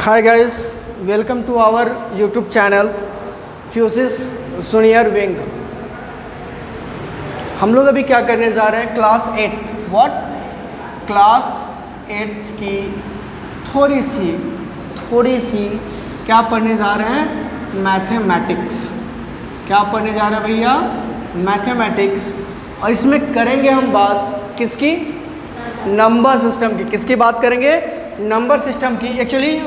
Hi guys, welcome to our YouTube channel Physis junior wing. हम लोग अभी क्या करने जा रहे हैं, क्लास 8 क्लास 8 की थोड़ी सी क्या पढ़ने जा रहे हैं, मैथमेटिक्स। क्या पढ़ने जा रहे हैं भैया, मैथमेटिक्स। और इसमें करेंगे हम बात किसकी, नंबर सिस्टम की। किसकी बात करेंगे, नंबर सिस्टम की। एक्चुअली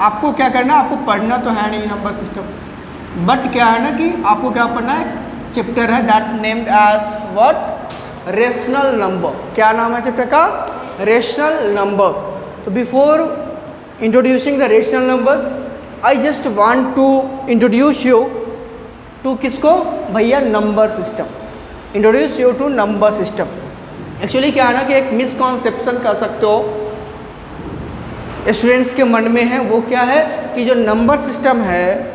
आपको क्या करना है, आपको पढ़ना तो है नहीं नंबर सिस्टम, बट क्या है ना कि आपको क्या पढ़ना है, चैप्टर है that named as what, rational number. क्या नाम है चैप्टर का, रेशनल नंबर। तो before introducing the rational numbers I just want to introduce you to किसको भैया, number system. Introduce you to number system. Actually क्या है ना कि एक मिसकॉन्सेप्शन कर सकते हो स्टूडेंट्स के मन में है, वो क्या है कि जो नंबर सिस्टम है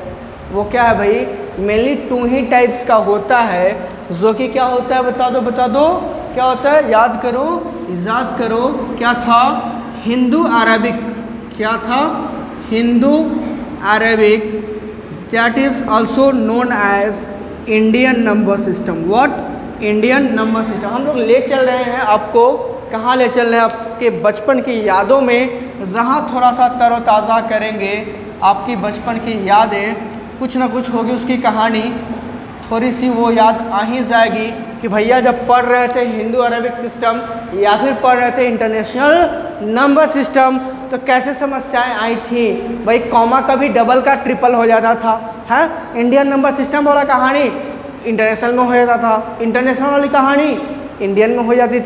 वो क्या है भाई, मेनली 2 ही टाइप्स का होता है। जो कि क्या होता है, बता दो क्या होता है, याद करो क्या था, हिंदू अरबिक। क्या था, Hindu Arabic, that is also known as Indian number system. What, Indian number system. हम लोग ले चल रहे हैं आपको, कहाँ ले चल रहे हैं, आपके बचपन की यादों में, जहाँ थोड़ा सा तरोताज़ा करेंगे आपकी बचपन की यादें। कुछ ना कुछ होगी उसकी कहानी, थोड़ी सी वो याद आ ही जाएगी कि भैया जब पढ़ रहे थे हिंदू अरबिक सिस्टम या फिर पढ़ रहे थे इंटरनेशनल नंबर सिस्टम, तो कैसे समस्याएं आई थी भाई। कॉमा का भी डबल का ट्रिपल हो जाता था, है। इंडियन नंबर सिस्टम वाला कहानी इंटरनेशनल में हो जाता था, इंटरनेशनल वाली कहानी इंडियन में हो जाती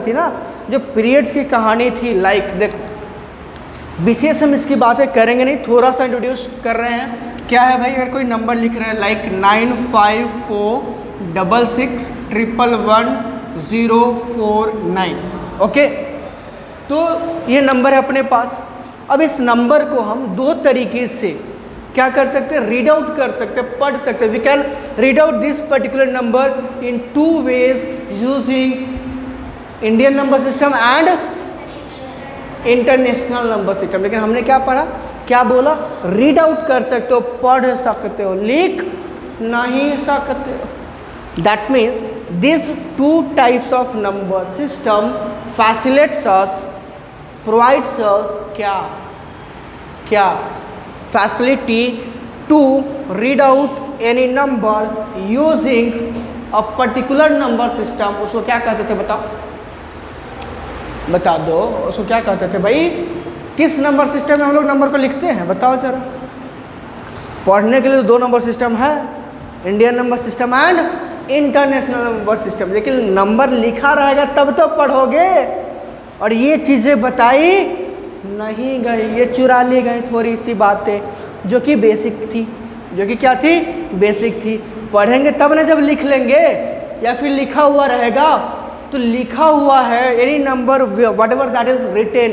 थी ना। जो पीरियड्स की कहानी थी, लाइक देखो विशेष हम इसकी बातें करेंगे नहीं, थोड़ा सा इंट्रोड्यूस कर रहे हैं। क्या है भाई, अगर कोई नंबर लिख रहे हैं लाइक 9546661049, ओके, तो ये नंबर है अपने पास। अब इस नंबर को हम 2 तरीके से क्या कर सकते हैं, रीड आउट कर सकते हैं, पढ़ सकते हैं। We can read out this particular number in 2 ways using Indian number system and international number system. लेकिन हमने क्या पढ़ा, क्या बोला, रीड आउट कर सकते हो, पढ़ सकते हो, लिख नहीं सकते हो। That means this 2 types of number system facilitates us, provides us क्या facility to read out any number using a particular number system. उसको क्या कहते थे, बता दो उसको क्या कहते थे भाई। किस नंबर सिस्टम में हम लोग नंबर को लिखते हैं, बताओ जरा। पढ़ने के लिए 2 नंबर सिस्टम है, Indian number system and international number system. लेकिन नंबर लिखा रहेगा तब तो पढ़ोगे, और ये चीज़ें बताई नहीं गई, ये चुरा ली गई थोड़ी सी बातें जो कि बेसिक थी, जो कि क्या थी, बेसिक थी। पढ़ेंगे तब ना जब लिख लेंगे, या फिर लिखा हुआ रहेगा। तो लिखा हुआ है any number whatever that is written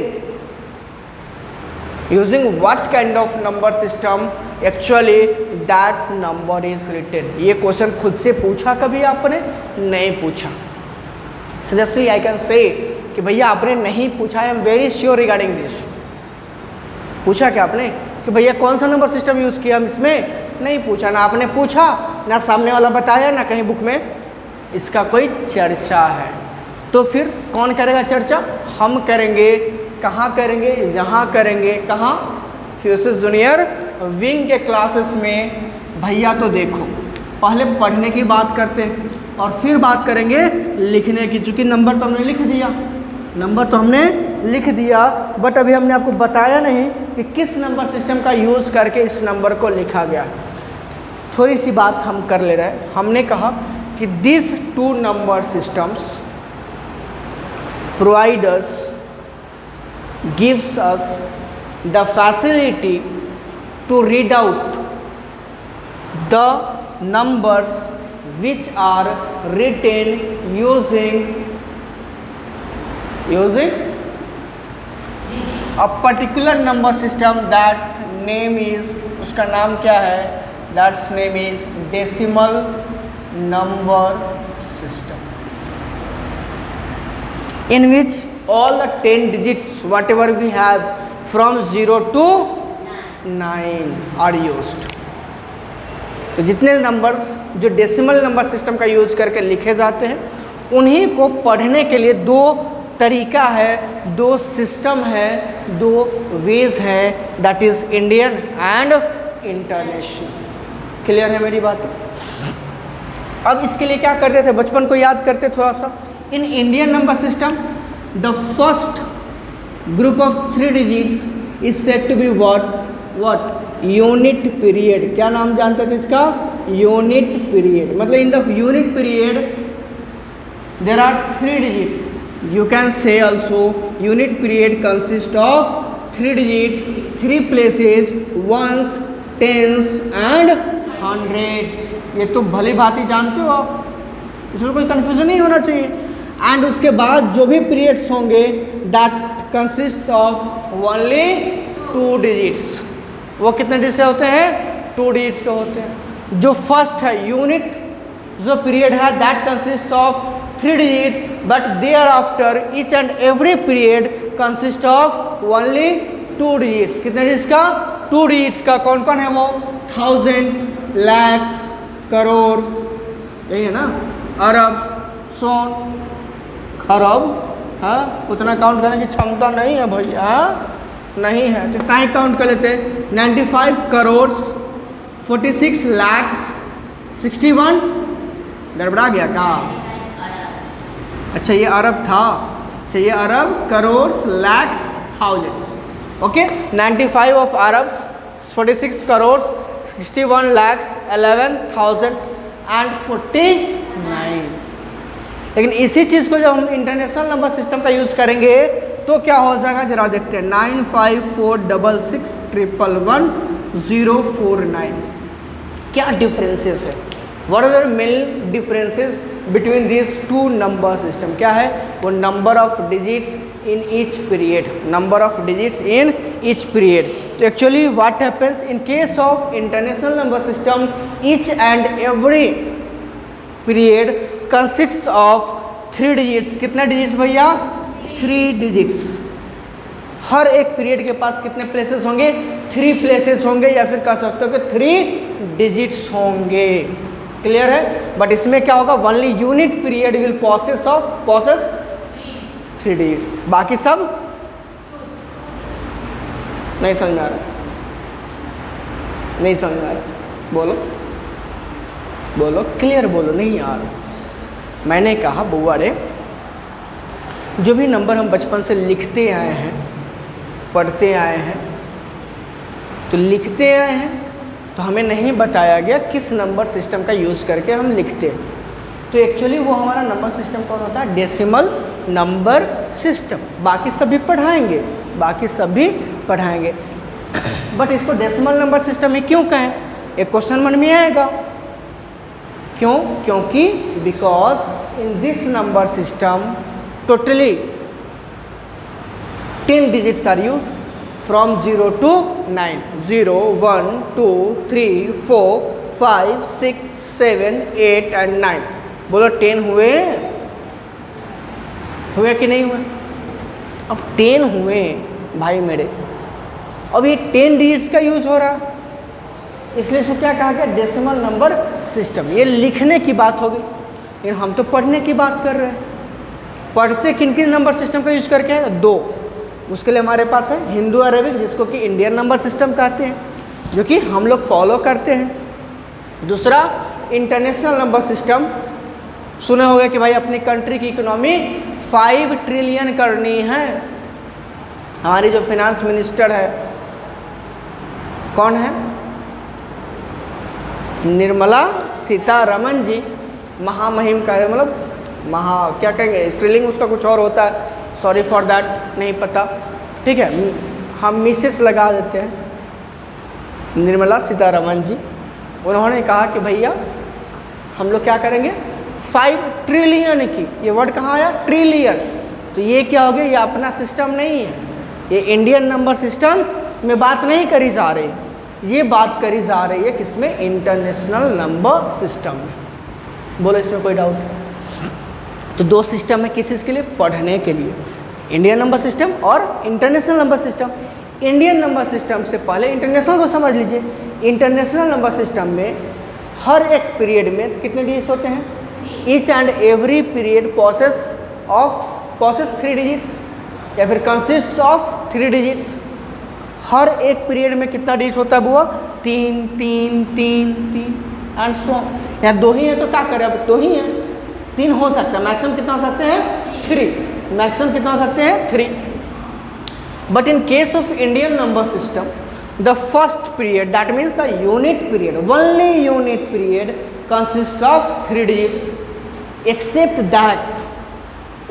using what kind of number system, actually that number is written. ये क्वेश्चन खुद से पूछा कभी आपने, नहीं पूछा। सीरियसली आई कैन से कि भैया आपने नहीं पूछा, I am very sure regarding this. पूछा क्या आपने कि भैया कौन सा नंबर सिस्टम यूज़ किया हम इसमें, नहीं पूछा। ना आपने पूछा, ना सामने वाला बताया, ना कहीं बुक में इसका कोई चर्चा है। तो फिर कौन करेगा चर्चा, हम करेंगे। कहाँ करेंगे, यहाँ करेंगे। कहाँ, फ्यूसिस जूनियर विंग के क्लासेस में। भैया तो देखो पहले पढ़ने की बात करते हैं और फिर बात करेंगे लिखने की। चूँकि नंबर तो हमने लिख दिया, बट अभी हमने आपको बताया नहीं कि किस नंबर सिस्टम का यूज़ करके इस नंबर को लिखा गया। थोड़ी सी बात हम कर ले रहे हैं। हमने कहा कि this 2 number systems provide us, gives us the facility to read out the numbers which are written using a particular number system. That name is, उसका नाम क्या है, that's name is decimal number system, in which all the 10 digits whatever we have from 0 to 9 are used. तो जितने numbers जो decimal number system का use करके लिखे जाते हैं उन्हीं को पढ़ने के लिए दो तरीका है, दो सिस्टम है, दो वेज है, that is Indian and international. Clear है मेरी बात? अब इसके लिए क्या करते थे, बचपन को याद करते थोड़ा सा। In Indian number system the first group of 3 digits is said to be what unit period. क्या नाम जानते थे इसका? Unit period. मतलब in the unit period there are 3 digits. You can say also unit period consists of 3 digits, 3 places, ones, tens and hundreds। ये तो भली भांति जानते हो आप, इसमें कोई कंफ्यूजन नहीं होना चाहिए। एंड उसके बाद जो भी पीरियड्स होंगे that consist of only 2 digits. वो कितने डिजिट से होते हैं? 2 डिजिट्स के होते हैं। जो फर्स्ट है यूनिट जो पीरियड है that consist of 3 digits, but thereafter each and every period consists of only 2 digits। कितने डिजिट्स का? 2 digits का। कौन कौन है वो? 1000, लाख, करोड़, यही है ना, अरब, सोन, खरब। हाँ, उतना काउंट करने की क्षमता नहीं है भैया, नहीं है तो इतना ही काउंट कर लेते हैं। 95 करोड़, 46 लाख, 61 गड़बड़ा गया का? अच्छा ये अरब था, अच्छा ये अरब, crore, lakhs, thousands. Okay, 95 of अरब, 46 करोड़, 61 लैक्स, 11,000 एंड 49। लेकिन इसी चीज़ को जब हम इंटरनेशनल नंबर सिस्टम का यूज़ करेंगे तो क्या हो जाएगा जरा देखते हैं। 9546611049। क्या डिफरेंसेस है? What are the main differences between this 2 number system? क्या है वो? Number of digits in each period, number of digits in each period. तो actually what happens in case of international number system, each and every period consists of 3 digits. कितने digits भैया? 3 digits. हर एक period के पास कितने places होंगे? 3 places होंगे, या फिर कह सकते हो कि 3 डिजिट्स होंगे। क्लियर है? बट इसमें क्या होगा? Only unit period will possess 3 digits, बाकी सब नहीं समझ में आ रहा, नहीं समझ में आ रहा। बोलो बोलो, क्लियर बोलो, नहीं यार। मैंने कहा बुआ रे, जो भी नंबर हम बचपन से लिखते आए हैं, पढ़ते आए हैं, तो लिखते आए हैं तो हमें नहीं बताया गया किस नंबर सिस्टम का यूज़ करके हम लिखते हैं। तो एक्चुअली वो हमारा नंबर सिस्टम कौन होता है? Decimal number system. बाकी सभी पढ़ाएंगे, बाकी सभी पढ़ाएंगे। बट इसको डेसिमल नंबर सिस्टम में क्यों कहें? एक क्वेश्चन मन में आएगा, क्यों? क्योंकि because in this number system totally 10 digits are use from 0 to 9। 0, 1, 2, 3, 4, 5, 6, 7, 8 and 9। बोलो 10 हुए? हुए कि नहीं हुए? अब 10 हुए भाई मेरे। अब ये 10 डिजिट्स का यूज़ हो रहा, इसलिए इसको क्या कहा गया? Decimal number system. ये लिखने की बात होगी, लेकिन हम तो पढ़ने की बात कर रहे हैं। पढ़ते किन किन नंबर सिस्टम का यूज़ करके है? 2। उसके लिए हमारे पास है हिंदू अरेबिक, जिसको कि इंडियन नंबर सिस्टम कहते हैं, जो कि हम लोग फॉलो करते हैं। दूसरा इंटरनेशनल नंबर सिस्टम। सुने होंगे कि भाई अपनी कंट्री की इकोनॉमी 5 ट्रिलियन करनी है। हमारी जो फिनांस मिनिस्टर है कौन है? निर्मला सीतारमण जी। महामहिम का है, मतलब क्या कहेंगे, स्त्रीलिंग उसका कुछ और होता है, सॉरी फॉर दैट, नहीं पता, ठीक है, हम मिसेस लगा देते हैं। निर्मला सीतारमण जी, उन्होंने कहा कि भैया हम लोग क्या करेंगे? 5 ट्रिलियन की, ये वर्ड कहाँ आया? ट्रिलियन। तो ये क्या हो गया? ये अपना सिस्टम नहीं है, ये इंडियन नंबर सिस्टम में बात नहीं करी जा रही, ये बात करी जा रही है किसमें? इंटरनेशनल नंबर सिस्टम में। बोलो इसमें कोई डाउट है? तो 2 सिस्टम है किस चीज़ के लिए? पढ़ने के लिए, इंडियन नंबर सिस्टम और international number system. Indian number system से पहले इंटरनेशनल को समझ लीजिए। इंटरनेशनल नंबर सिस्टम में हर एक पीरियड में कितने डिजिट्स होते हैं? Each and every period process 3 digits या फिर कंसिस्ट ऑफ 3 डिजिट्स। हर एक पीरियड में कितना डिजिट होता है बुआ? 3 3 3 3 एंड सो। यहाँ 2 ही है तो क्या करें, अब 2 ही है, 3 हो सकता है, मैक्सिमम कितना हो सकते हैं? 3, मैक्सिमम कितना हो सकते हैं? 3। But in case of Indian number system, the first period, that means the unit period, only unit period consist of 3 digits except that,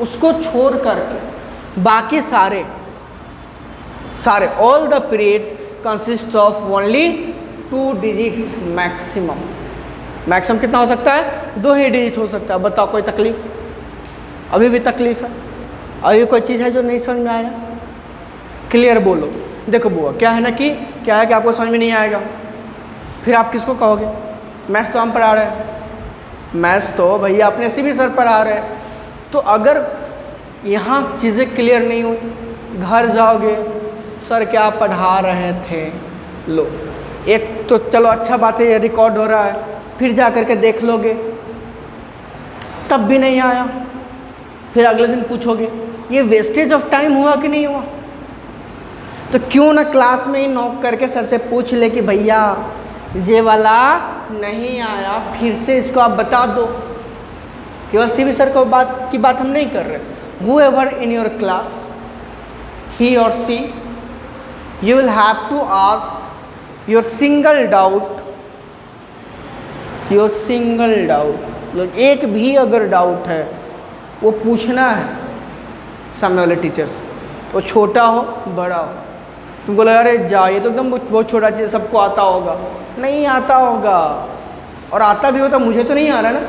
उसको छोड़ करके बाकी सारे all the periods consist of only 2 digits maximum. Maximum कितना हो सकता है? 2 ही digit हो सकता है। बताओ कोई तकलीफ? अभी भी तकलीफ है? अभी कोई चीज़ है जो नहीं समझ में आया? क्लियर बोलो। देखो बुआ, क्या है ना कि क्या है कि आपको समझ में नहीं आएगा, फिर आप किसको कहोगे? मैथ्स तो हम पढ़ा रहे हैं, मैथ्स तो भैया अपने से भी सर पढ़ा रहे हैं। तो अगर यहाँ चीज़ें क्लियर नहीं हुई, घर जाओगे सर क्या पढ़ा रहे थे, लो एक तो चलो अच्छा बात है ये रिकॉर्ड हो रहा है, फिर जा कर के देख लोगे, तब भी नहीं आया, फिर अगले दिन पूछोगे, ये वेस्टेज ऑफ टाइम हुआ कि नहीं हुआ? तो क्यों ना क्लास में ही नॉक करके सर से पूछ ले कि भैया ये वाला नहीं आया, फिर से इसको आप बता दो। केवल सी भी सर को बात हम नहीं कर रहे। whoever in your class, he or she, you will have to ask your single doubt, एक भी अगर डाउट है वो पूछना है सामने वाले टीचर्स, वो छोटा हो बड़ा हो। तुम बोले अरे जा ये तो एकदम बहुत छोटा चीज़, सबको आता होगा, नहीं आता होगा, और आता भी होता मुझे तो नहीं आ रहा ना।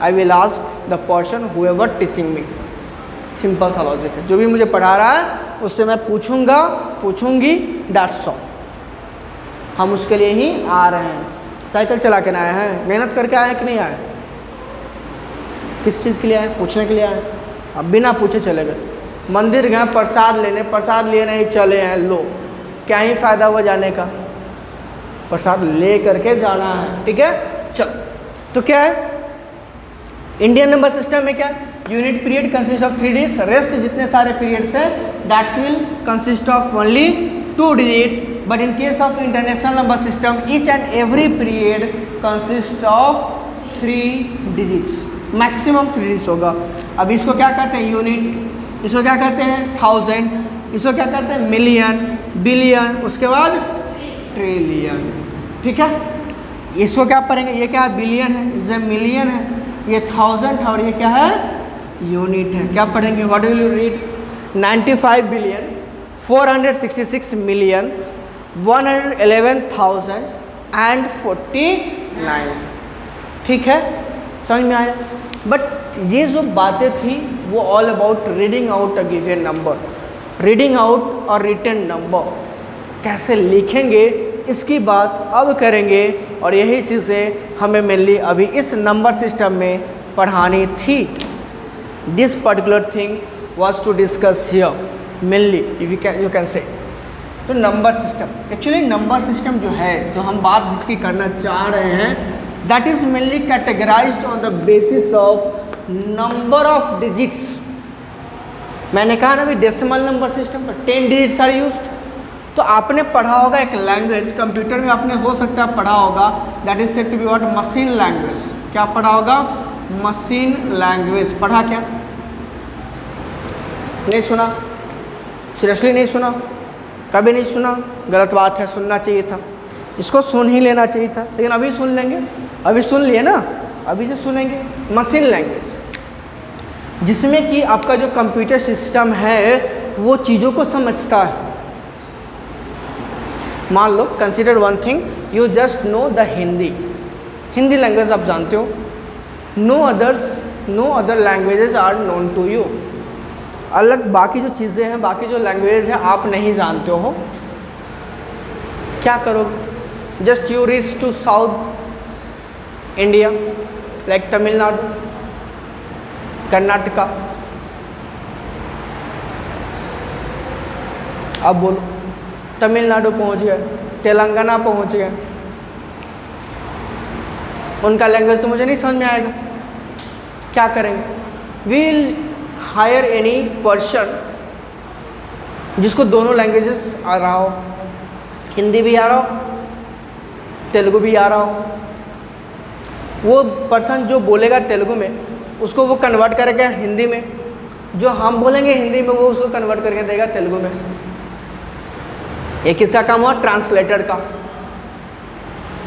I will ask the person whoever teaching me, simple सा लॉजिक है, जो भी मुझे पढ़ा रहा है उससे मैं पूछूंगी, दैट्स ऑल। हम उसके लिए ही आ रहे हैं। साइकिल चला के ना आए हैं, मेहनत करके आए हैं कि नहीं आए? किस चीज़ के लिए आए? पूछने के लिए आए। अब बिना पूछे चले गए, मंदिर गए प्रसाद लेने, प्रसाद लिए नहीं चले हैं, लो क्या ही फ़ायदा हुआ जाने का, प्रसाद ले करके जाना है, ठीक है। चल तो क्या है इंडियन नंबर सिस्टम में? क्या unit period consist of 3 digits, rest जितने सारे पीरियड्स हैं that will consist of only 2 digits. But in case of international number system each and every period consist of 3 digits, maximum 3 digits होगा। अब इसको क्या कहते हैं? यूनिट। इसको क्या कहते हैं? 1000। इसको क्या कहते हैं? मिलियन, बिलियन, उसके बाद ट्रिलियन, ठीक है। इसको क्या पढ़ेंगे? ये क्या है? बिलियन है, ये मिलियन है, ये 1000 है, और ये क्या है? यूनिट है। क्या पढ़ेंगे? What will you read? 95 billion 466 million 111,000 and 49, ठीक है, समझ में आया। बट ये जो बातें थी वो all about reading out a given number, reading out और रिटन नंबर कैसे लिखेंगे इसकी बात अब करेंगे, और यही चीज़ें हमें मेनली अभी इस नंबर सिस्टम में पढ़ानी थी। This particular thing was to discuss here mainly, you can say. तो number system, actually number system जो है, जो हम बात जिसकी करना चाह रहे हैं, that is mainly categorised on the basis of number of digits. मैंने कहा ना अभी डेसिमल नंबर सिस्टम पर 10 डिजिट्स आर यूज्ड। तो आपने पढ़ा होगा एक लैंग्वेज, कंप्यूटर में आपने हो सकता है पढ़ा होगा, that is said to be what? Machine language. क्या पढ़ा होगा? Machine language. पढ़ा क्या? नहीं सुना? सीरियसली नहीं सुना? कभी नहीं सुना? गलत बात है, सुनना चाहिए था, इसको सुन ही लेना चाहिए था। लेकिन अभी सुन लेंगे, अभी सुन लिए ना, अभी से सुनेंगे। मशीन लैंग्वेज जिसमें कि आपका जो कंप्यूटर सिस्टम है वो चीज़ों को समझता है। मान लो consider one thing, you just know the Hindi language आप जानते हो, no other languages are known to you. अलग बाकी जो चीज़ें हैं, बाकी जो लैंग्वेज है आप नहीं जानते हो, क्या करोगे? Just you reach to south India like Tamil Nadu, Karnataka, अब बोलो तमिलनाडु पहुंच गए, तेलंगाना पहुंच गए, उनका लैंग्वेज तो मुझे नहीं समझ में आएगा, क्या करेंगे? वील हायर एनी पर्सन जिसको दोनों लैंग्वेजेस आ रहा हो, हिंदी भी आ रहा हो, तेलुगु भी आ रहा हो। वो पर्सन जो बोलेगा तेलुगु में, उसको वो कन्वर्ट करेगा हिंदी में, जो हम बोलेंगे हिंदी में वो उसको कन्वर्ट करके देगा तेलुगु में। एक किसका काम हुआ? ट्रांसलेटर का।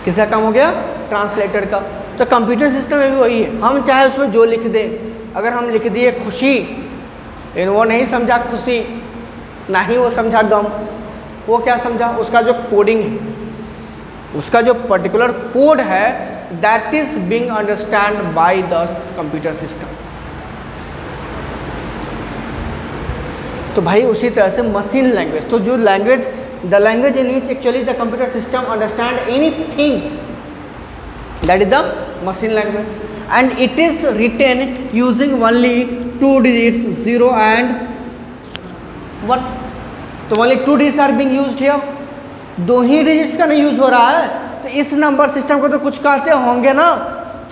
किसका काम हो गया? ट्रांसलेटर का। तो कंप्यूटर सिस्टम में भी वही है, हम चाहे उसमें जो लिख दें, अगर हम लिख दिए खुशी, लेकिन वो नहीं समझा खुशी, ना ही वो समझा गम, वो क्या समझा? उसका जो कोडिंग है, उसका जो पर्टिकुलर कोड है, that is being understand by the computer system. तो भाई उसी तरह से मशीन लैंग्वेज, तो जो language, the language in which actually the computer system understand anything, that is the machine language, and it is written using only 2 digits 0 and 1। तो only 2 digits are being used here, 2 ही digits का नहीं use हो रहा है। तो इस number system को तो कुछ कहते होंगे ना।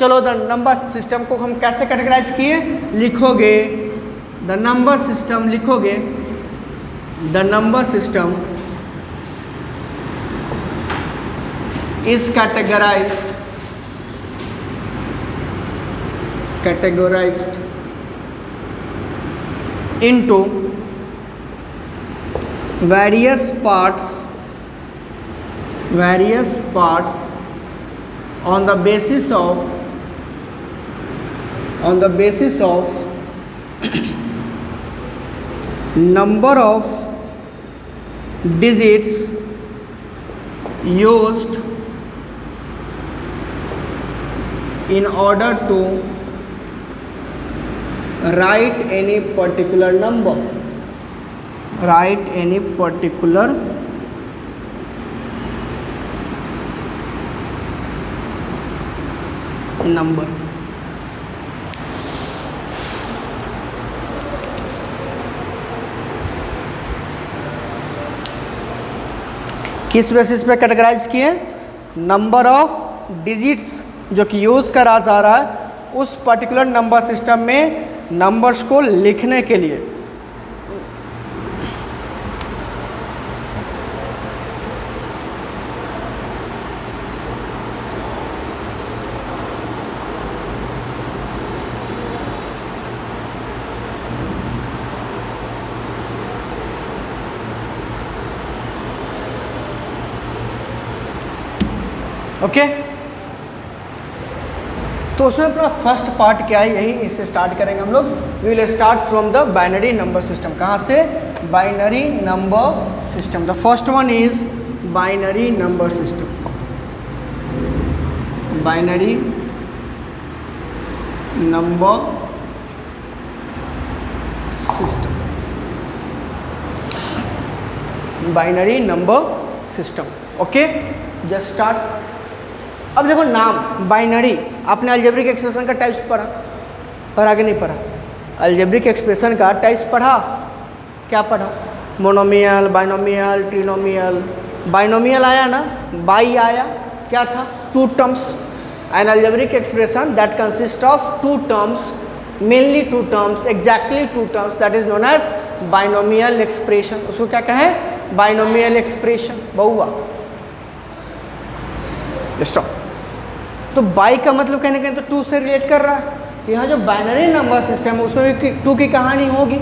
चलो द नंबर सिस्टम को हम कैसे कैटेगराइज किए? लिखोगे द नंबर सिस्टम, लिखोगे the number system is categorised into various parts on the basis of number of digits used in order to write any particular number, number। किस basis पे categorise किए? Number of digits जो कि use करा जा रहा है उस पर्टिकुलर नंबर सिस्टम में नंबर्स को लिखने के लिए। ओके, तो उसमें अपना फर्स्ट पार्ट क्या है, यही इससे स्टार्ट करेंगे हम लोग। We will start from the binary number system. कहाँ से? Binary number system. The first one is binary number system. Binary number system, binary number system. Okay, just start. अब देखो नाम बाइनरी, आपने अलजेब्रिक एक्सप्रेशन का टाइप्स पढ़ा कि नहीं पढ़ा? अलजेब्रिक एक्सप्रेशन का टाइप्स पढ़ा? क्या पढ़ा? Monomial, binomial, ट्रिनोमियल। बाइनोमियल आया ना, बाई आया, क्या था? 2 terms। An algebraic expression that consist of 2 terms, mainly 2 terms, exactly 2 terms, that is known as binomial expression. उसको क्या कहें? Binomial expression. बहुआ स्टॉप। तो बाई का मतलब कहने के तो 2 से रिलेट कर रहा है। यहाँ जो बाइनरी नंबर सिस्टम है उसमें भी 2 की कहानी होगी।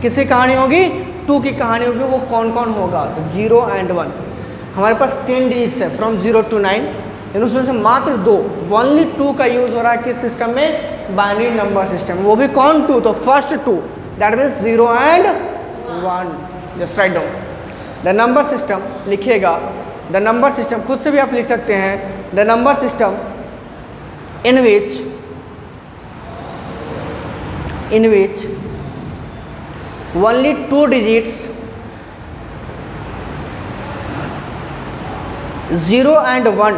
किसकी कहानी होगी? 2 की कहानी होगी। वो कौन कौन होगा? तो 0 and 1। हमारे पास 10 डिजिट्स है फ्रॉम 0 to 9, लेकिन उसमें से मात्र 2, ओनली 2 का यूज़ हो रहा है किस सिस्टम में? Binary number system. वो भी कौन 2? तो first 2, that means 0 and 1। Just write down the number system. लिखिएगा द नंबर सिस्टम, खुद से भी आप लिख सकते हैं। The number system in which only 2 digits 0 and 1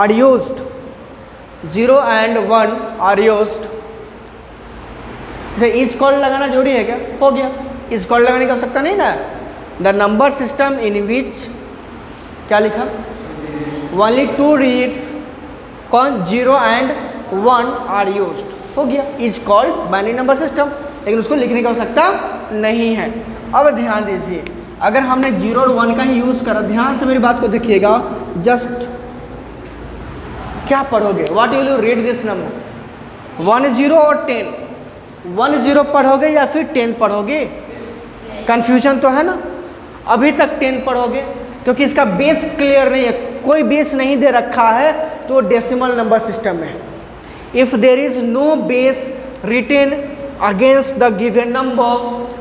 are used, 0 and 1 are used। जैसे ईच कॉल लगाना जरूरी है क्या? हो गया, इज कॉल्ड लगाने की आवश्यकता नहीं ना। द नंबर सिस्टम इन विच क्या लिखा, ओनली 2 डिजिट्स कौन 0 एंड 1 आर यूज्ड, हो गया, is called binary number system. लेकिन उसको लिखने की आवश्यकता नहीं है। अब ध्यान दीजिए, अगर हमने 0 और 1 का ही यूज़ करा, ध्यान से मेरी बात को देखिएगा, जस्ट क्या पढ़ोगे, what will you read this number, 1 0 और 10, 1 0 पढ़ोगे या फिर 10 पढ़ोगे, कन्फ्यूजन तो है ना। अभी तक 10 पढ़ोगे क्योंकि इसका बेस क्लियर नहीं है, कोई बेस नहीं दे रखा है, तो डेसिमल नंबर सिस्टम है। If there is no base written against the given number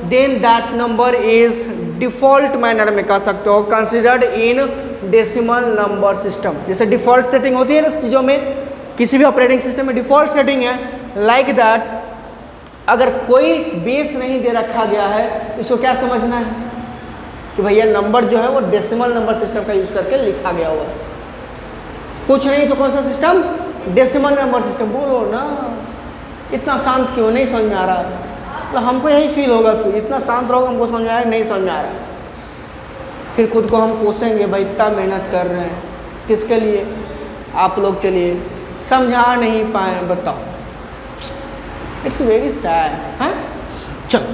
then that number is default manner में कह सकते हो considered in decimal number system. जैसे डिफॉल्ट सेटिंग होती है ना चीज़ों में, किसी भी ऑपरेटिंग सिस्टम में डिफॉल्ट सेटिंग है, लाइक दैट अगर कोई बेस नहीं दे रखा गया है, इसको क्या समझना है कि भैया नंबर जो है वो डेसिमल नंबर सिस्टम का यूज़ करके लिखा गया हुआ है। कुछ नहीं तो कौन सा सिस्टम, डेसिमल नंबर सिस्टम। बोलो ना, इतना शांत क्यों, नहीं समझ में आ रहा, मतलब हमको यही फील होगा, फिर इतना शांत रहोगे हमको समझ में आ रहा है, नहीं समझ में आ रहा, फिर खुद को हम कोसेंगे, भाई इतना मेहनत कर रहे हैं किसके लिए, आप लोग के लिए, समझा नहीं पाए, बताओ, इट्स वेरी सैड है। चलो,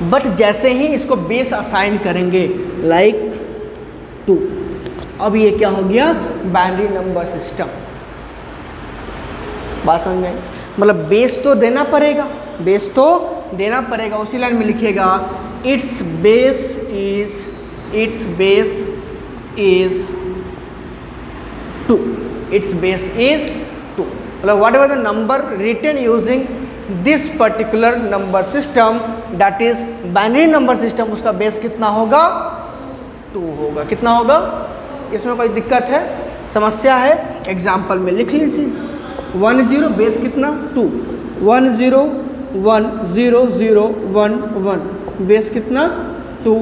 बट जैसे ही इसको बेस असाइन करेंगे लाइक 2, अब ये क्या हो गया, बाइनरी नंबर सिस्टम। बात समझ में, मतलब बेस तो देना पड़ेगा, बेस तो देना पड़ेगा। उसी लाइन में लिखिएगा it's base is 2, it's base is 2, मतलब whatever the number written using this particular number system that is binary number system, उसका बेस कितना होगा, 2 होगा। कितना होगा, इसमें कोई दिक्कत है, समस्या है, एग्जाम्पल में लिख लीजिए। 1 0 बेस कितना, 2, 1 0 1 0 0 1 1 बेस कितना, 2,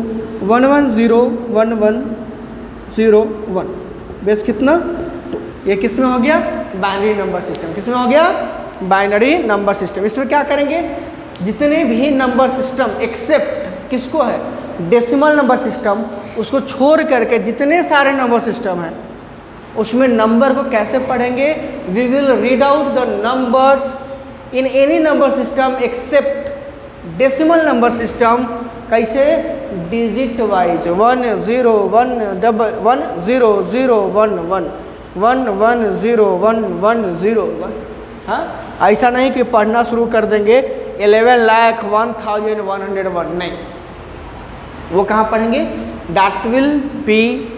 1 1 0 1 1 0 1 बेस कितना, 2। ये किस में हो गया, बाइनरी नंबर सिस्टम। किस में हो गया, बाइनरी नंबर सिस्टम। इसमें क्या करेंगे, जितने भी नंबर सिस्टम एक्सेप्ट किसको है, डेसिमल नंबर सिस्टम, उसको छोड़ करके जितने सारे नंबर सिस्टम हैं उसमें नंबर को कैसे पढ़ेंगे, we will read out the numbers in any number system except decimal number system. कैसे, डिजिट वाइज, 1 0 1 1 0 0 1 1 1 1 0 1 1 0 1। हाँ, ऐसा नहीं कि पढ़ना शुरू कर देंगे 11,01,101, नहीं, वो कहाँ पढ़ेंगे, दैट विल बी,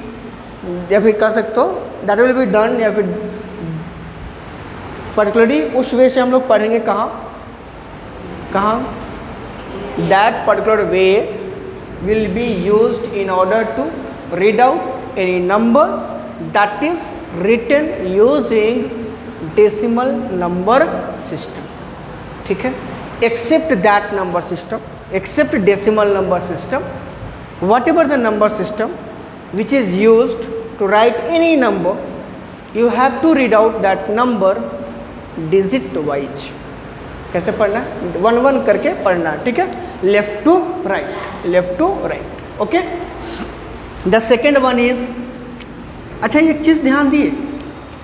या फिर कह सकते हो दैट विल बी डन, या फिर पर्टिकुलरली उस वे से हम लोग पढ़ेंगे, कहाँ that particular way will be used in order to read out any number that is written using decimal number system. ठीक है, except that number system, except decimal number system, whatever the number system which is used to write any number, you have to read out that number digit wise। कैसे पढ़ना है, 1 1 करके पढ़ना, ठीक है, left to right, left to right, okay. The second one is, अच्छा एक चीज़ ध्यान दिए,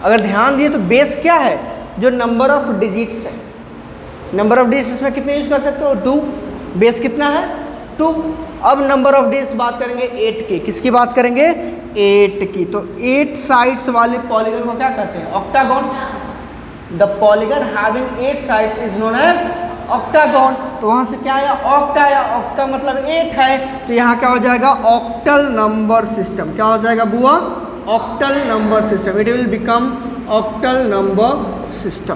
अगर ध्यान दिए तो बेस क्या है, जो नंबर ऑफ डिजिट्स है, नंबर ऑफ डिजिट्स इसमें कितने यूज कर सकते हो, 2, बेस कितना है, 2। अब नंबर ऑफ डिजिट्स बात करेंगे 8 की, किसकी बात करेंगे, 8 की, तो 8 साइड्स वाले पॉलीगन को क्या कहते हैं, octagon. The polygon having 8 sides is known as octagon. तो वहाँ से क्या आया, ऑक्टा आया, ऑक्टा मतलब 8 है, तो यहाँ क्या हो जाएगा, ऑक्टल नंबर सिस्टम। क्या हो जाएगा बुआ, octal number system, it will become octal number system.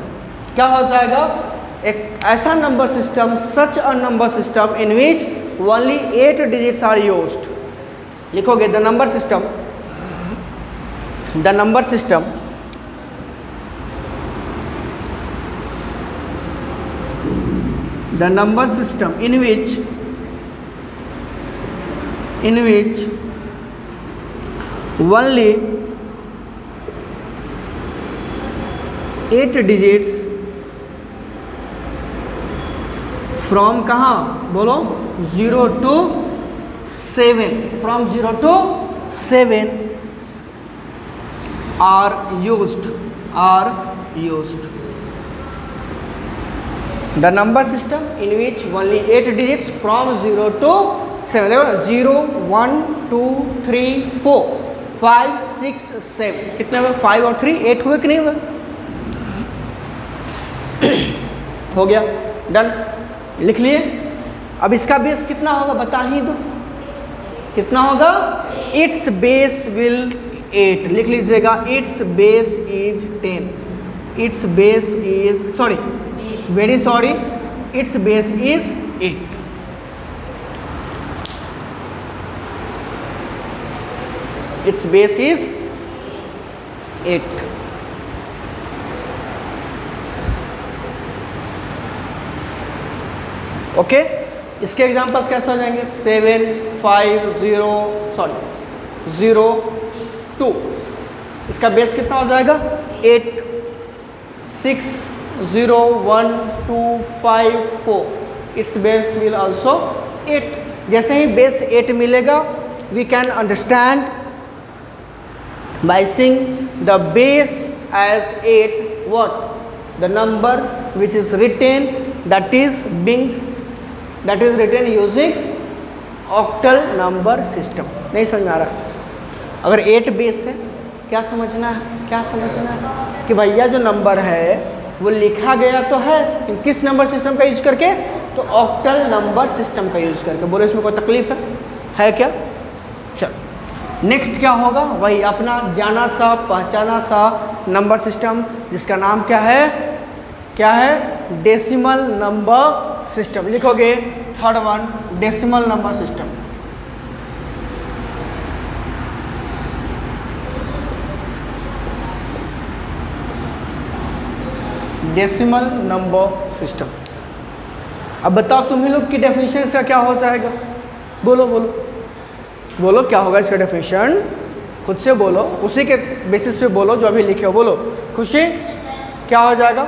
क्या हो जाएगा, एक ऐसा number system, such a number system in which only 8 digits are used। लिखोगे the number system, the number system the number system in which only 8 digits from कहाँ बोलो 0 to 7, from 0 to 7 are used the number system in which only 8 digits from 0 to 7, देखो 0 1 2 3 4 5 6 7 कितने हुए 5 और 3 8 हुए कि नहीं हुए हो गया डन लिख लिए। अब इसका बेस कितना होगा बता ही दो कितना होगा इट्स बेस विल 8 लिख लीजिएगा it's base is 10 it's base is sorry very sorry it's base is 8 it's base is 8 okay इसके एग्जांपल्स कैसे हो जाएंगे 7 5 0 2 इसका बेस कितना हो जाएगा 8 6 0 1 2 5 4 इट्स बेस विल आल्सो 8 जैसे ही बेस 8 मिलेगा we can understand by seeing the base as 8 what the number which is written that is written using octal number system. नहीं समझ में आ रहा अगर 8 बेस है क्या समझना है कि भैया जो नंबर है वो लिखा गया तो है किस नंबर सिस्टम का यूज करके तो ऑक्टल नंबर सिस्टम का यूज करके। बोलो इसमें कोई तकलीफ है क्या चलो नेक्स्ट क्या होगा वही अपना जाना सा पहचाना सा नंबर सिस्टम जिसका नाम क्या है डेसिमल नंबर सिस्टम। लिखोगे third one decimal number system. Decimal number system. अब बताओ तुम्ही लोग की डेफिनेशन का क्या हो जाएगा बोलो क्या होगा इसका डेफिनेशन खुद से बोलो उसी के बेसिस पे बोलो जो अभी लिखे हो बोलो खुशी क्या हो जाएगा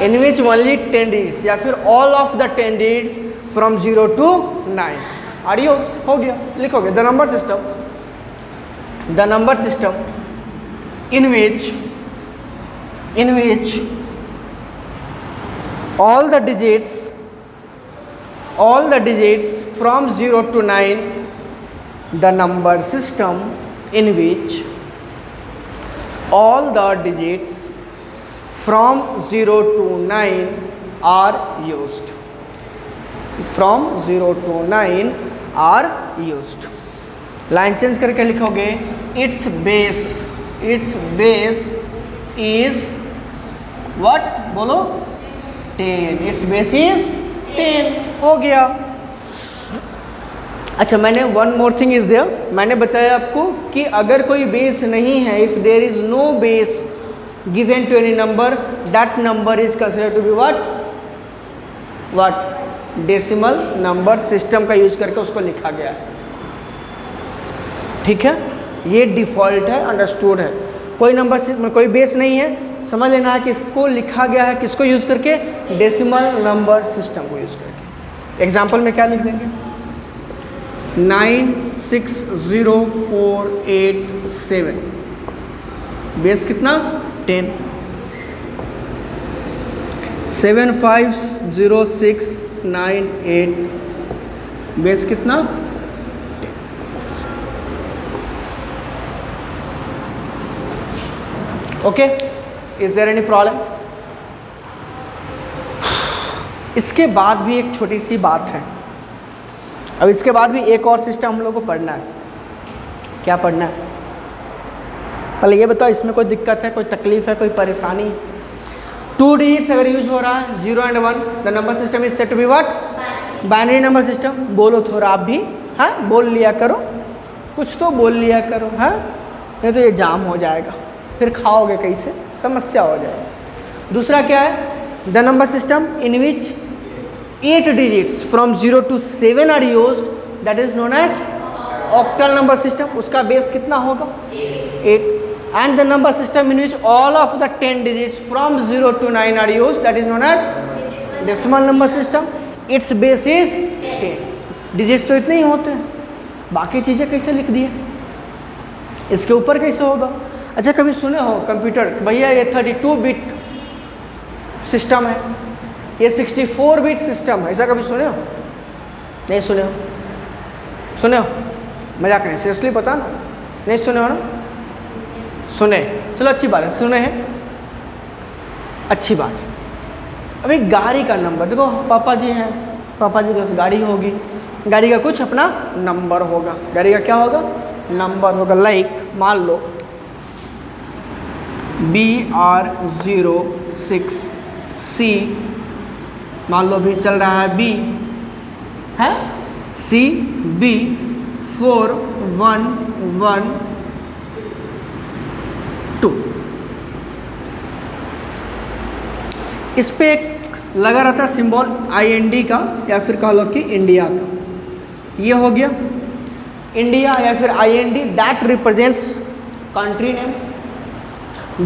in which only 10 digits या फिर all of the 10 digits from 0 to 9 are used हो गया लिखोगे the number system in which all the digits from 0 to 9 the number system in which all the digits from 0 to 9 are used line change करके लिखोगे it's base is what बोलो 10 it's base is 10 हो गया। अच्छा मैंने one more thing is there मैंने बताया आपको कि अगर कोई बेस नहीं है if there is no base given to any number that number is considered to be what decimal number system का यूज करके उसको लिखा गया है ठीक है ये डिफ़ॉल्ट है अंडरस्टूड है कोई नंबर कोई बेस नहीं है समझ लेना है कि इसको लिखा गया है किसको यूज करके डेसिमल नंबर सिस्टम को यूज करके। एग्जांपल में क्या लिख देंगे 960487 बेस कितना 10 750698 बेस कितना 10 okay is there any problem. इसके बाद भी एक छोटी सी बात है अब इसके बाद भी एक और सिस्टम हम लोग को पढ़ना है क्या पढ़ना है पहले ये बताओ इसमें कोई दिक्कत है कोई तकलीफ है कोई परेशानी 2 डिजिट्स अगर यूज हो रहा है 0 and 1 the number system is set to be what binary number system. बोलो थोड़ा आप भी हाँ बोल लिया करो कुछ तो बोल लिया करो हाँ नहीं तो ये जाम हो जाएगा फिर खाओगे कैसे समस्या हो जाएगी। दूसरा क्या है the number system in which 8 digits from 0 to 7 are used that is known as octal number system. उसका बेस कितना होगा 8 and the number system in which all of the 10 digits from 0 to 9 are used, that is known as decimal number system. Its base is 10. Digits तो इतने ही होते हैं, बाकी चीज़ें कैसे लिख दिए, इसके ऊपर कैसे होगा? अच्छा कभी सुने हो कंप्यूटर भैया ये 32 बिट सिस्टम है, ये 64 बिट सिस्टम है, ऐसा कभी सुने हो? नहीं सुने हो? सुने हो? मजाक नहीं, सीरियसली पता ना, नहीं सुने हो ना? सुने, चलो अच्छी बात है, सुने हैं, अच्छी बात है। अभी गाड़ी का नंबर देखो, पापा जी हैं, पापा जी के पास गाड़ी होगी, गाड़ी का कुछ अपना नंबर होगा, गाड़ी का क्या होगा? नंबर होगा। लाइक मान लो BR06C, मान लो भी चल रहा है B है CB4112। इस पे एक लगा रहता है सिंबल IND का या फिर कह लो कि इंडिया का, ये हो गया इंडिया या फिर IND, that represents country name.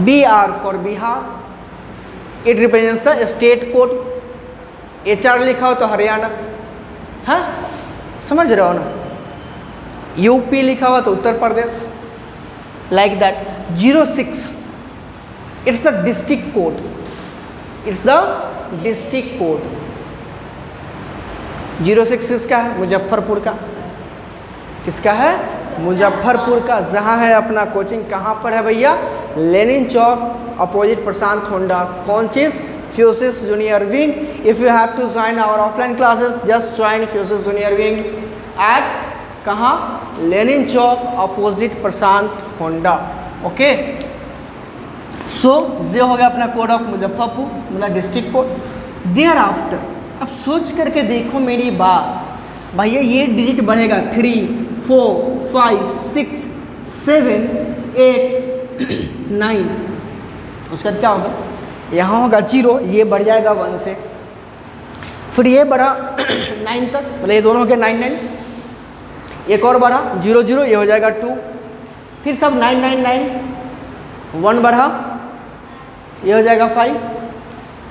BR for Bihar, it represents the state code. HR लिखा हो तो हरियाणा, हाँ समझ रहे हो ना? UP लिखा हुआ तो Uttar Pradesh, like that. 06 it's the district code, it's the district code. 06 किसका है? मुजफ्फरपुर का। किसका है? मुजफ्फरपुर का। जहाँ है अपना कोचिंग, कहाँ पर है भैया? Lenin Chowk, opposite Prashant Honda. कौन चीज़? Physis junior wing. If you have to join our offline classes, just join Physis junior wing at कहाँ? Lenin Chowk, opposite Prashant Honda. Okay, so ये हो गया अपना कोड ऑफ मुजफ्फरपुर, मतलब डिस्ट्रिक्ट कोड। देयर आफ्टर अब सोच करके देखो मेरी बात, भैया ये डिजिट बढ़ेगा 3, 4, 5, 6, 7, 8, 9, उसके बाद क्या होगा? यहाँ होगा 0, ये बढ़ जाएगा 1 से, फिर ये बढ़ा 9 तक, मतलब ये दोनों हो गए 9, 9, एक और बढ़ा 0, 0, ये हो जाएगा 2, फिर सब 9, 9, 9, 1 बढ़ा, ये हो जाएगा 5,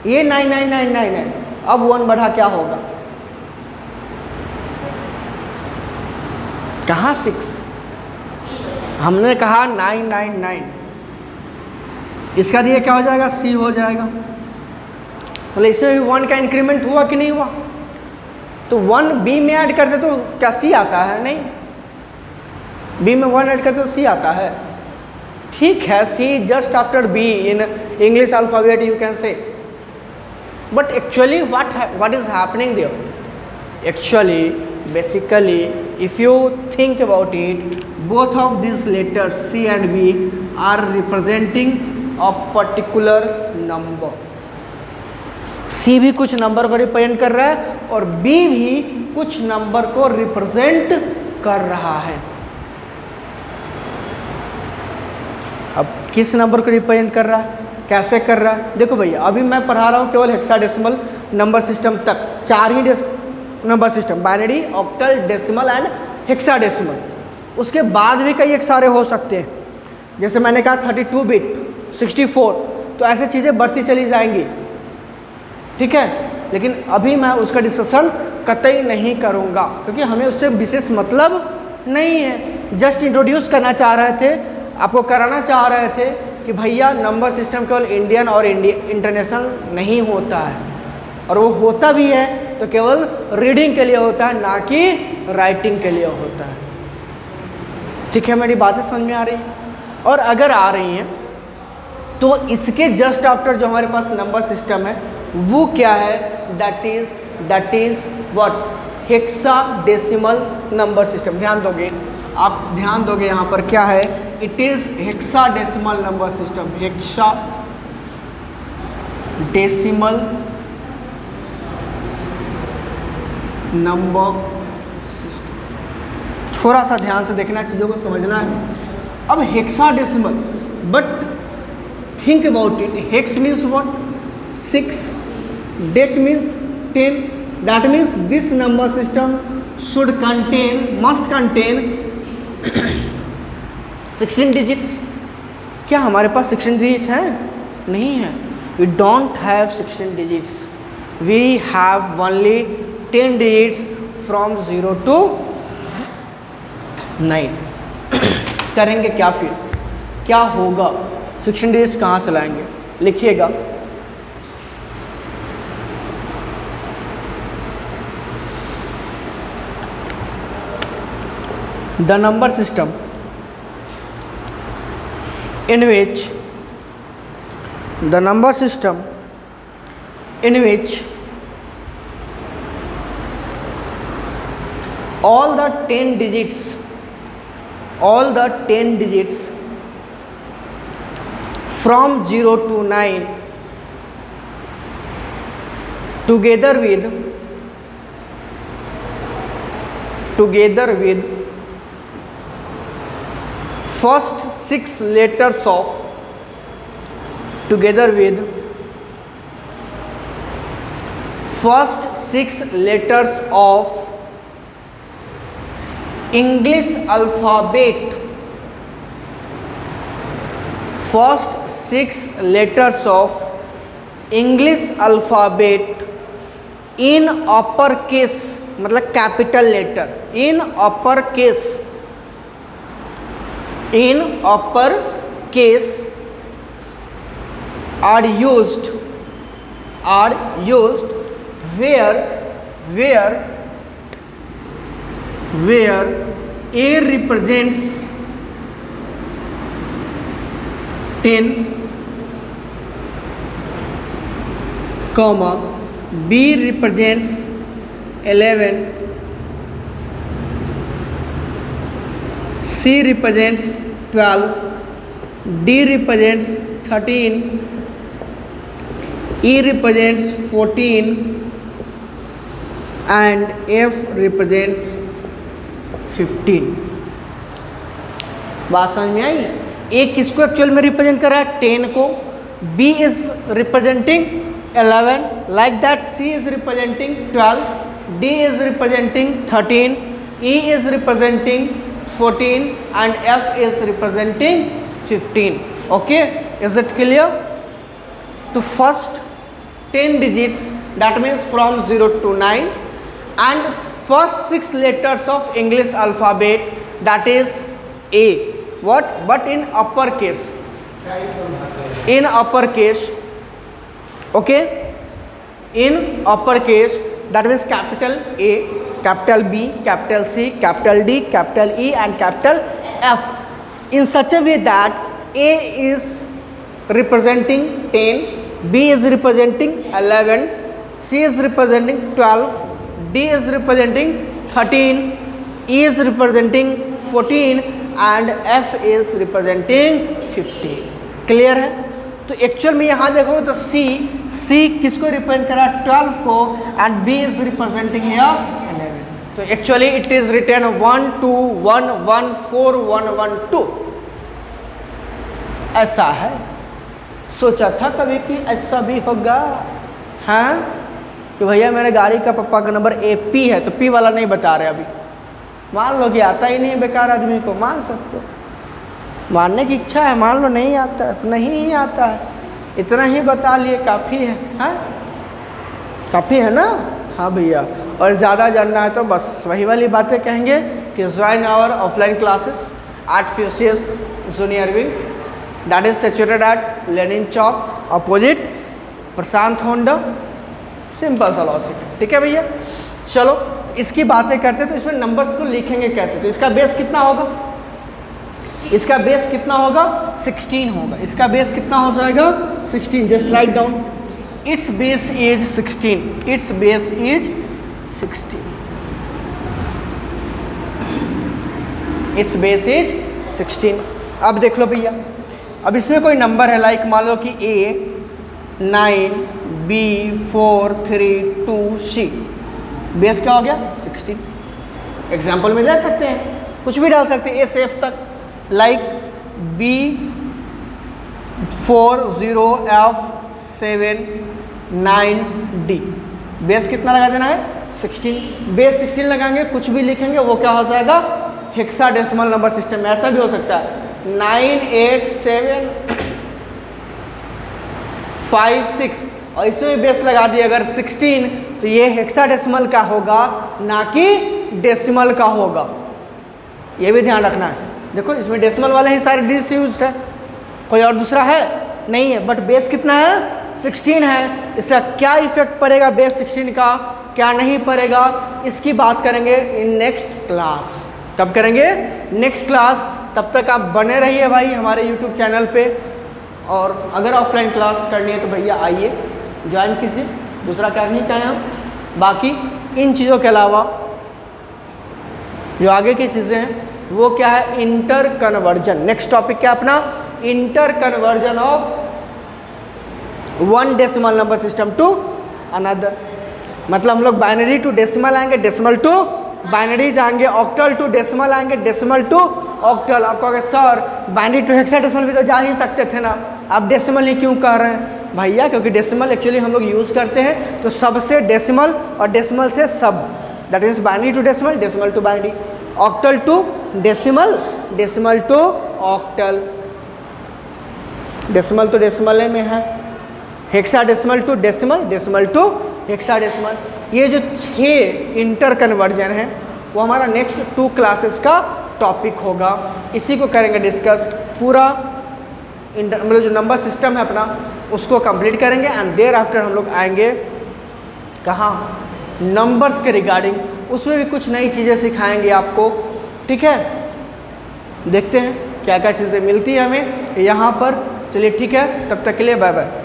ये 9, 9, 9, 9, 9, अब 1 बढ़ा क्या होगा? कहाँ 6? हमने कहा 9, 9, 9, इसका ये क्या हो जाएगा? C हो जाएगा। मतलब इसमें भी 1 का इंक्रीमेंट हुआ कि नहीं हुआ? तो 1 B में ऐड करते तो क्या C आता है? नहीं, B में 1 ऐड करते तो C आता है। ठीक है, C just after B in English alphabet you can से, but actually what is happening there? Actually, basically, if you think about it, both of these letters C and B are representing a particular number. C भी कुछ number को represent कर रहा है और B भी कुछ नंबर को रिप्रेजेंट कर रहा है। अब किस नंबर को रिप्रेजेंट कर रहा है, कैसे कर रहा है? देखो भैया, अभी मैं पढ़ा रहा हूँ केवल हेक्साडेसिमल नंबर सिस्टम तक, 4 ही number system, binary, octal, decimal and hexadecimal. उसके बाद भी कई एक सारे हो सकते हैं, जैसे मैंने कहा 32 बिट, 64, तो ऐसे चीज़ें बढ़ती चली जाएंगी, ठीक है। लेकिन अभी मैं उसका डिस्कशन कतई नहीं करूँगा, क्योंकि हमें उससे विशेष मतलब नहीं है। जस्ट इंट्रोड्यूस करना चाह रहे थे, आपको कराना चाह रहे थे कि भैया नंबर सिस्टम केवल इंडियन और इंटरनेशनल नहीं होता है, और वो होता भी है तो केवल रीडिंग के लिए होता है, ना कि राइटिंग के लिए होता है। ठीक है, मेरी बातें समझ में आ रही है? और अगर आ रही हैं तो इसके जस्ट आफ्टर जो हमारे पास नंबर सिस्टम है वो क्या है? That is what? Hexadecimal number system. ध्यान दोगे, आप ध्यान दोगे यहाँ पर क्या है? It is hexadecimal number system, hexadecimal number system. थोड़ा सा ध्यान से देखना, चीज़ों को समझना है। अब hexadecimal, but think about it, hex means what? 6, deck means 10, that means this number system should contain, must contain 16 digits। क्या हमारे पास 16 डिजिट्स हैं? नहीं है। We don't have 16 digits, we have only 10 digits from 0 to 9। करेंगे क्या फिर? क्या होगा? 16 डिजिट्स कहाँ से लाएंगे? लिखिएगा। The number system in which all the 10 digits from 0 to 9 together with first 6 letters of English alphabet, first 6 letters of English alphabet in uppercase, मतलब capital letter, in uppercase are used where A represents 10, B represents 11, C represents 12, D represents 13, E represents 14 and F represents 15। बात समझ में आई? ए किसको actual में represent कर रहा है? 10 को। B is representing 11, like that C is representing 12, D is representing 13, E is representing 14 and F is representing 15. Okay, is it clear? तो first 10 digits, that means from 0 to 9, and first 6 letters of English alphabet, that is A. What? But in uppercase. In uppercase. Okay, in uppercase, that means capital A, capital B, capital C, capital D, capital E and capital F, in such a way that A is representing 10, B is representing 11, C is representing 12, D is representing 13, E is representing 14 and F is representing 15। Clear है? तो actual में यहाँ देखो तो C किसको represent करा? 12 को, and B is representing here 11। तो एक्चुअली इट इज रिटन 1 2 1 1 4 1 1 2। ऐसा है। सोचा था कभी कि ऐसा भी होगा? हाँ कि भैया मेरे गाड़ी का पापा का नंबर AP है, तो P वाला नहीं बता रहे अभी। मान लो कि आता ही नहीं बेकार आदमी को, मान सकते हो, मानने की इच्छा है, मान लो नहीं आता है तो नहीं ही आता है, इतना ही बता लिए काफ़ी है। हाँ काफ़ी है ना? हाँ भैया, और ज़्यादा जानना है तो बस वही वाली बातें कहेंगे कि join our offline classes at Physis junior wing, that is situated at Lenin Chowk opposite Prashant Honda. Simple सा लॉजिक है, ठीक है भैया। चलो इसकी बातें करते हैं, तो इसमें नंबर्स को लिखेंगे कैसे? तो इसका बेस कितना होगा? इसका बेस कितना होगा? 16 होगा। इसका बेस कितना हो जाएगा? 16। Just write down, it's base is 16, it's base is 16, it's base is 16। अब देख लो भैया, अब इसमें कोई नंबर है, लाइक मान लो कि A 9, B 4 3 2 C, बेस क्या हो गया? 16। एग्जाम्पल में ले सकते हैं, कुछ भी डाल सकते हैं A से F तक, like B 4 0 F 7 9 D। Base कितना लगा देना है? 16। बेस 16 लगाएंगे, कुछ भी लिखेंगे वो क्या हो जाएगा? Hexadecimal number system. ऐसा भी हो सकता है 9875 और इसमें बेस लगा दिए अगर 16 तो ये हेक्साडेसिमल का होगा ना कि डेसिमल का होगा, ये भी ध्यान रखना है। देखो इसमें डेसिमल वाले ही सारे डिजिट्स यूज है, कोई और दूसरा है नहीं है, बट बेस कितना है 16 है। इसका क्या इफेक्ट पड़ेगा बेस 16 का, क्या नहीं पड़ेगा, इसकी बात करेंगे इन नेक्स्ट क्लास। कब करेंगे? Next class. तब तक आप बने रहिए भाई हमारे यूट्यूब चैनल पे, और अगर ऑफलाइन क्लास करनी है तो भैया आइए ज्वाइन कीजिए, दूसरा क्या नहीं चाहें हम। बाकी इन चीज़ों के अलावा जो आगे की चीज़ें हैं वो क्या है, इंटर कन्वर्जन। नेक्स्ट टॉपिक क्या अपना, inter conversion of one decimal number system to another. मतलब हम लोग बाइनरी टू डेसिमल आएंगे, डेसिमल टू बाइनरी जाएंगे, ऑक्टल टू डेसिमल आएंगे, डेसिमल टू ऑक्टल। आप कहोगे सर बाइनरी टू हेक्साडेसिमल भी तो जा ही सकते थे ना, आप डेसिमल ही क्यों कह रहे हैं? भैया क्योंकि डेसिमल एक्चुअली हम लोग यूज़ करते हैं तो सबसे डेसिमल और डेसिमल से सब, that means binary to decimal, decimal to binary, octal to decimal, decimal to octal, decimal तो डेसिमल में है, hexadecimal to decimal, decimal to hexadecimal. ये जो 6 इंटर कन्वर्जन है वो हमारा नेक्स्ट 2 क्लासेस का टॉपिक होगा, इसी को करेंगे डिस्कस। पूरा मतलब जो नंबर सिस्टम है अपना उसको कंप्लीट करेंगे एंड देयर आफ्टर हम लोग आएंगे कहाँ, नंबर्स के रिगार्डिंग, उसमें भी कुछ नई चीज़ें सिखाएंगे आपको। ठीक है, देखते हैं क्या क्या चीज़ें मिलती है हमें यहाँ पर। चलिए ठीक है, तब तक के लिए बाय बाय।